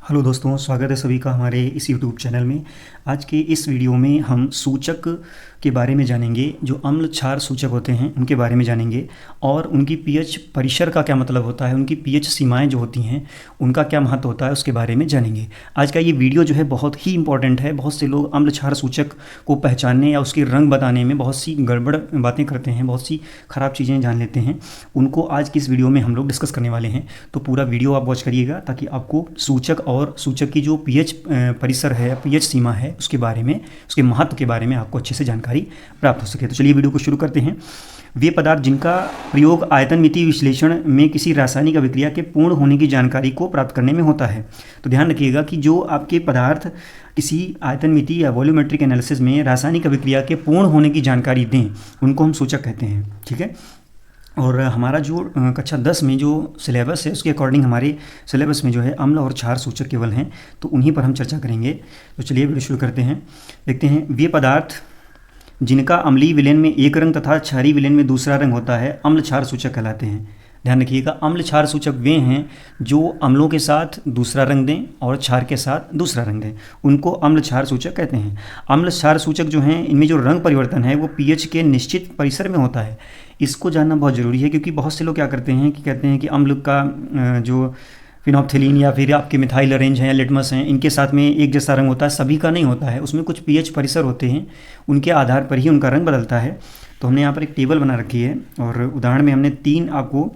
Hello दोस्तों, स्वागत है सभी का हमारे इस यूट्यूब चैनल में। आज के इस वीडियो में हम सूचक के बारे में जानेंगे। जो अम्ल क्षार सूचक होते हैं उनके बारे में जानेंगे और उनकी पीएच परिसर का क्या मतलब होता है, उनकी पीएच सीमाएं जो होती हैं उनका क्या महत्व होता है उसके बारे में जानेंगे। आज का ये वीडियो जो है बहुत ही इंपॉर्टेंट है। बहुत से लोग अम्ल क्षार सूचक को पहचानने या उसके रंग बताने में बहुत सी गड़बड़ बातें करते हैं, बहुत सी ख़राब चीज़ें जान लेते हैं। उनको आज की इस वीडियो में हम लोग डिस्कस करने वाले हैं। तो पूरा वीडियो आप वॉच करिएगा ताकि आपको सूचक और सूचक की जो पीएच परिसर है, पीएच सीमा है, उसके बारे में, उसके महत्व के बारे में आपको अच्छे से जानकारी प्राप्त हो सके। तो चलिए वीडियो को शुरू करते हैं। वे पदार्थ जिनका प्रयोग आयतन मिति विश्लेषण में किसी रासायनिक अभिक्रिया के पूर्ण होने की जानकारी को प्राप्त करने में होता है। तो ध्यान रखिएगा कि जो आपके पदार्थ किसी आयतन मिति या वॉल्यूमेट्रिक एनालिसिस में रासायनिक अभिक्रिया के पूर्ण होने की जानकारी दें, उनको हम सूचक कहते हैं। ठीक है। और हमारा जो कक्षा 10 में जो सिलेबस है उसके अकॉर्डिंग हमारे सिलेबस में जो है अम्ल और क्षार सूचक केवल हैं, तो उन्हीं पर हम चर्चा करेंगे। तो चलिए वीडियो शुरू करते हैं। देखते हैं, वे पदार्थ जिनका अम्लीय विलयन में एक रंग तथा क्षारीय विलयन में दूसरा रंग होता है अम्ल क्षार सूचक कहलाते हैं। ध्यान रखिएगा, अम्ल क्षार सूचक वे हैं जो अम्लों के साथ दूसरा रंग दें और क्षार के साथ दूसरा रंग दें, उनको अम्ल क्षार सूचक कहते हैं। अम्ल क्षार सूचक जो हैं इनमें जो रंग परिवर्तन है वो पीएच के निश्चित परिसर में होता है। इसको जानना बहुत ज़रूरी है क्योंकि बहुत से लोग क्या करते हैं कि कहते हैं कि अम्ल का जो फिनोप्थिलीन या फिर आपके मिथाइल ऑरेंज हैं या लिटमस हैं, इनके साथ में एक जैसा रंग होता है। सभी का नहीं होता है, उसमें कुछ पीएच परिसर होते हैं, उनके आधार पर ही उनका रंग बदलता है। तो हमने यहाँ पर एक टेबल बना रखी है और उदाहरण में हमने 3 आपको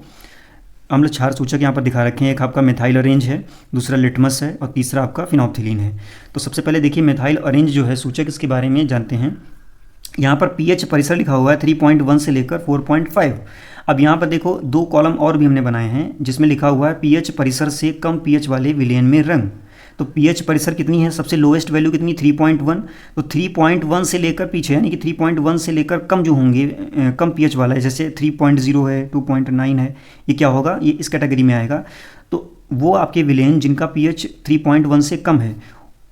अम्ल क्षार सूचक यहाँ पर दिखा रखे हैं। एक आपका मिथाइल ऑरेंज है, दूसरा लिटमस है और तीसरा आपका फिनोप्थिलीन है। तो सबसे पहले देखिए मिथाइल ऑरेंज जो है सूचक, इसके बारे में जानते हैं। यहाँ पर पीएच परिसर लिखा हुआ है 3.1 से लेकर 4.5। अब यहाँ पर देखो 2 कॉलम और भी हमने बनाए हैं जिसमें लिखा हुआ है पीएच परिसर से कम पीएच वाले विलयन में रंग। तो पीएच परिसर कितनी है, सबसे लोएस्ट वैल्यू कितनी, 3.1। तो 3.1 से लेकर पीछे, यानी कि 3.1 से लेकर कम जो होंगे, कम पीएच वाला है, जैसे 3.0 है, 2.9 है, ये क्या होगा, ये इस कैटेगरी में आएगा। तो वो आपके विलयन जिनका पीएच 3.1 से कम है,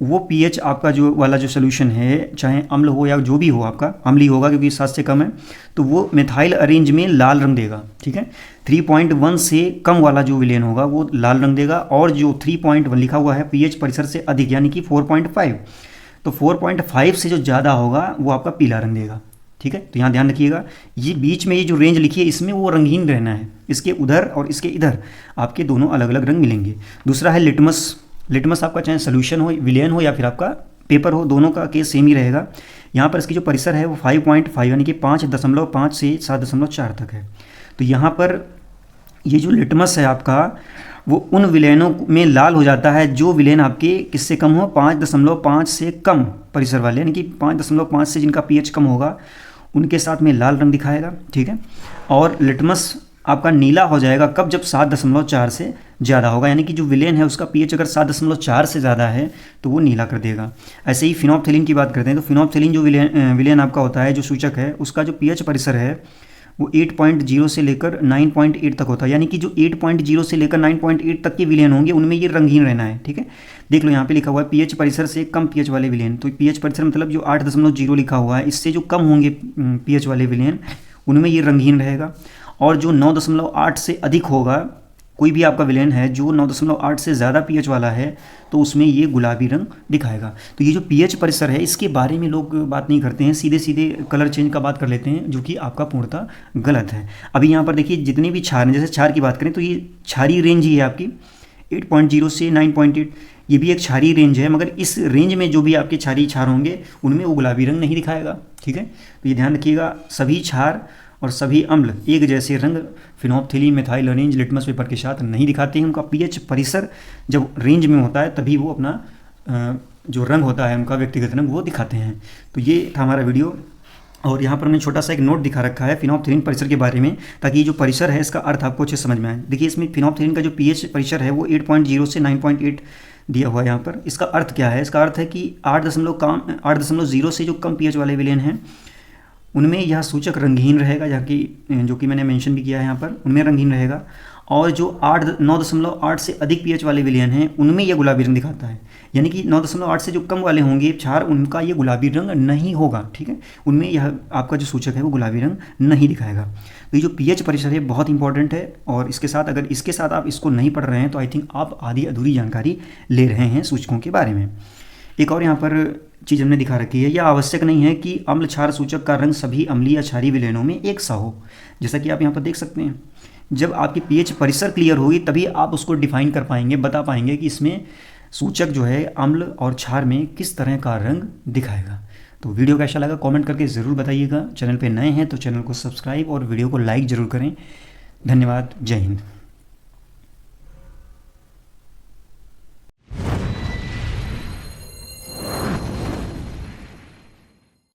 वो पीएच आपका जो वाला जो सोल्यूशन है, चाहे अम्ल हो या जो भी हो, आपका अम्लीय होगा क्योंकि 7 से कम है, तो वो मिथाइल ऑरेंज में लाल रंग देगा। ठीक है। 3.1 से कम वाला जो विलयन होगा वो लाल रंग देगा, और जो 3.1 लिखा हुआ है पीएच परिसर से अधिक यानी कि 4.5, तो 4.5 से जो ज़्यादा होगा वो आपका पीला रंग देगा। ठीक है। तो यहाँ ध्यान रखिएगा, ये बीच में ये जो रेंज लिखी है इसमें वो रंगहीन रहना है, इसके उधर और इसके इधर आपके दोनों अलग अलग रंग मिलेंगे। दूसरा है लिटमस। लिटमस आपका चाहे सोल्यूशन हो, विलयन हो या फिर आपका पेपर हो, दोनों का केस सेम ही रहेगा। यहाँ पर इसकी जो परिसर है वो 5.5 यानी कि 5.5 से 7.4 तक है। तो यहाँ पर ये जो लिटमस है आपका, वो उन विलयनों में लाल हो जाता है जो विलयन आपके किससे कम हो, 5.5 से कम परिसर वाले, यानी कि 5.5 से जिनका पीएच कम होगा उनके साथ में लाल रंग दिखाएगा। ठीक है। और लिटमस आपका नीला हो जाएगा कब, जब 7.4 से ज़्यादा होगा, यानी कि जो विलयन है उसका पीएच अगर 7.4 से ज़्यादा है तो वो नीला कर देगा। ऐसे ही फिनोप्थिलीन की बात करते हैं तो फिनोप्थिलीन जो विलयन आपका होता है, जो सूचक है, उसका जो पीएच परिसर है वो 8.0 से लेकर 9.8 तक होता है, यानी कि जो 8.0 से लेकर 9.8 तक के विलयन होंगे उनमें ये रंगहीन रहना है। ठीक है। देख लो यहाँ पे लिखा हुआ है पीएच परिसर से कम पीएच वाले विलयन। तो पीएच परिसर मतलब जो 8.0 लिखा हुआ है, इससे जो कम होंगे पीएच वाले विलयन उनमें ये रंगहीन रहेगा। और जो 9.8 से अधिक होगा, कोई भी आपका विलयन है जो 9.8 से ज़्यादा पीएच वाला है, तो उसमें ये गुलाबी रंग दिखाएगा। तो ये जो पीएच परिसर है इसके बारे में लोग बात नहीं करते हैं, सीधे सीधे कलर चेंज का बात कर लेते हैं, जो कि आपका पूर्णतः गलत है। अभी यहाँ पर देखिए जितने भी क्षार हैं, जैसे क्षार की बात करें तो ये क्षारीय रेंज ही है आपकी 8.0 से 9.8, ये भी एक क्षारीय रेंज है, मगर इस रेंज में जो भी आपके क्षारीय क्षार होंगे उनमें वो गुलाबी रंग नहीं दिखाएगा। ठीक है। तो ये ध्यान रखिएगा, सभी क्षार और सभी अम्ल एक जैसे रंग phenolphthalein, methyl orange, litmus paper के साथ नहीं दिखाते हैं। उनका पीएच परिसर जब रेंज में होता है तभी वो अपना जो रंग होता है उनका व्यक्तिगत रंग वो दिखाते हैं। तो ये था हमारा वीडियो, और यहाँ पर हमने छोटा सा एक नोट दिखा रखा है फिनोप्थिलीन परिसर के बारे में, ताकि ये जो परिसर है इसका अर्थ आपको अच्छे समझ में आए। देखिए इसमें फिनोप्थिलीन का जो पीएच परिसर है वो 8.0 से 9.8 दिया हुआ है यहाँ पर। इसका अर्थ क्या है, इसका अर्थ है कि 8.0 से जो कम पीएच वाले विलयन हैं उनमें यह सूचक रंगहीन रहेगा, जो कि मैंने मेंशन भी किया है यहाँ पर, उनमें रंगहीन रहेगा। और जो 9.8 से अधिक पीएच वाले विलयन हैं उनमें यह गुलाबी रंग दिखाता है। यानी कि 9.8 से जो कम वाले होंगे क्षार, उनका ये गुलाबी रंग नहीं होगा, ठीक है, उनमें यह आपका जो सूचक है वो गुलाबी रंग नहीं दिखाएगा। तो ये जो पीएच परिसर है बहुत इंपॉर्टेंट है, और इसके साथ अगर इसके साथ आप इसको नहीं पढ़ रहे हैं तो आई थिंक आप आधी अधूरी जानकारी ले रहे हैं सूचकों के बारे में। एक और यहाँ पर चीज़ हमने दिखा रखी है, यह आवश्यक नहीं है कि अम्ल क्षार सूचक का रंग सभी अम्लीय या क्षारीय विलयनों में एक सा हो। जैसा कि आप यहाँ पर देख सकते हैं, जब आपकी पीएच परिसर क्लियर होगी तभी आप उसको डिफाइन कर पाएंगे, बता पाएंगे कि इसमें सूचक जो है अम्ल और क्षार में किस तरह का रंग दिखाएगा। तो वीडियो कैसा लगा कमेंट करके ज़रूर बताइएगा। चैनल पे नए हैं तो चैनल को सब्सक्राइब और वीडियो को लाइक ज़रूर करें। धन्यवाद। जय हिंद।